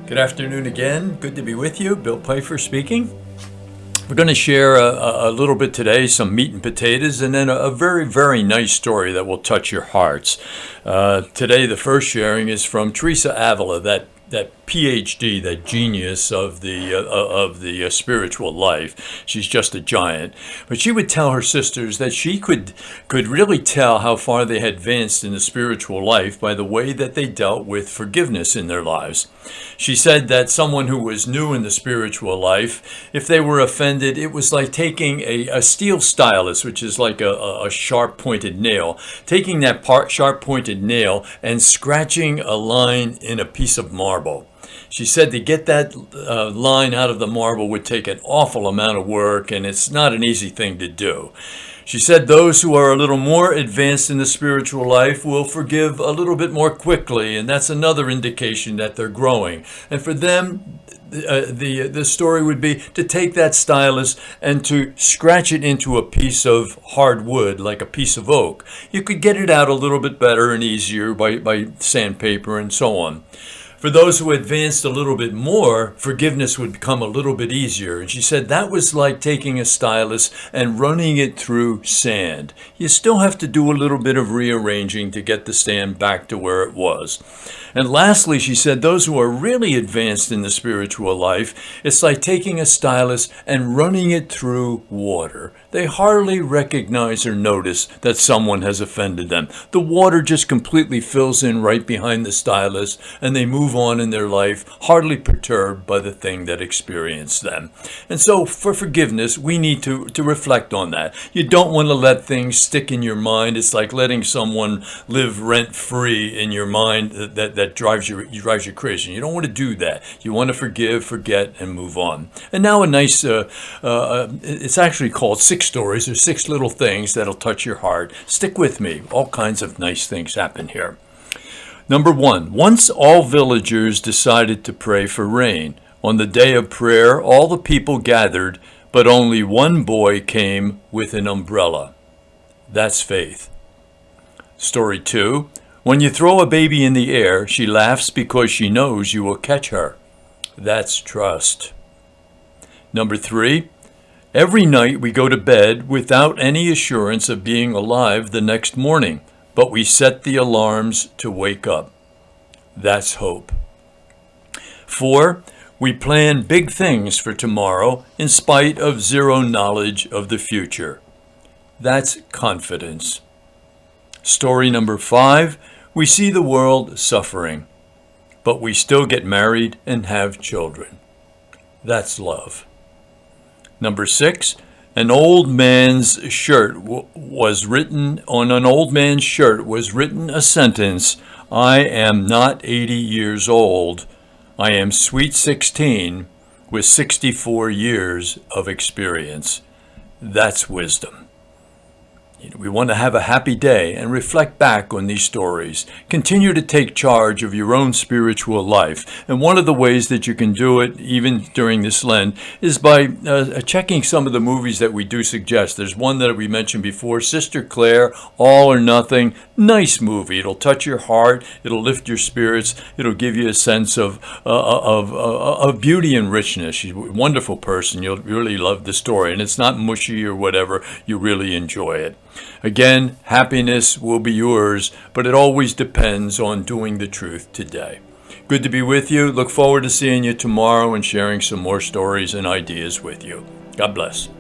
Good afternoon again. Good to be with you. Bill Pfeiffer speaking. We're going to share a little bit today, some meat and potatoes, and then a very, very nice story that will touch your hearts. Today, the first sharing is from Teresa Avila, that PhD, that genius of the spiritual life. She's just a giant. But she would tell her sisters that she could really tell how far they had advanced in the spiritual life by the way that they dealt with forgiveness in their lives. She said that someone who was new in the spiritual life, if they were offended, it was like taking a steel stylus, which is like a sharp-pointed nail, taking that sharp-pointed nail and scratching a line in a piece of marble. She said to get that line out of the marble would take an awful amount of work, and it's not an easy thing to do. She said those who are a little more advanced in the spiritual life will forgive a little bit more quickly, and that's another indication that they're growing. And for them, the story would be to take that stylus and to scratch it into a piece of hard wood, like a piece of oak. You could get it out a little bit better and easier by sandpaper and so on. For those who advanced a little bit more, forgiveness would become a little bit easier. And she said that was like taking a stylus and running it through sand. You still have to do a little bit of rearranging to get the sand back to where it was. And lastly, she said those who are really advanced in the spiritual life, it's like taking a stylus and running it through water. They hardly recognize or notice that someone has offended them. The water just completely fills in right behind the stylus, and they move on in their life, hardly perturbed by the thing that experienced them. And so for forgiveness, we need to reflect on that. You don't want to let things stick in your mind. It's like letting someone live rent-free in your mind that drives you crazy. You don't want to do that. You want to forgive, forget, and move on. And now a nice, it's actually called 6 stories or 6 little things that'll touch your heart. Stick with me. All kinds of nice things happen here. Number 1, once all villagers decided to pray for rain. On the day of prayer, all the people gathered, but only one boy came with an umbrella. That's faith. Story 2, when you throw a baby in the air, she laughs because she knows you will catch her. That's trust. Number 3, every night we go to bed without any assurance of being alive the next morning, but we set the alarms to wake up. That's hope. 4, we plan big things for tomorrow in spite of zero knowledge of the future. That's confidence. Story number 5, we see the world suffering, but we still get married and have children. That's love. Number 6, on an old man's shirt was written a sentence, I am not 80 years old. I am sweet 16 with 64 years of experience. That's wisdom. We want to have a happy day and reflect back on these stories. Continue to take charge of your own spiritual life. And one of the ways that you can do it, even during this Lent, is by checking some of the movies that we do suggest. There's one that we mentioned before, Sister Claire, All or Nothing. Nice movie. It'll touch your heart. It'll lift your spirits. It'll give you a sense of beauty and richness. She's a wonderful person. You'll really love the story. And it's not mushy or whatever. You really enjoy it. Again, happiness will be yours, but it always depends on doing the truth today. Good to be with you. Look forward to seeing you tomorrow and sharing some more stories and ideas with you. God bless.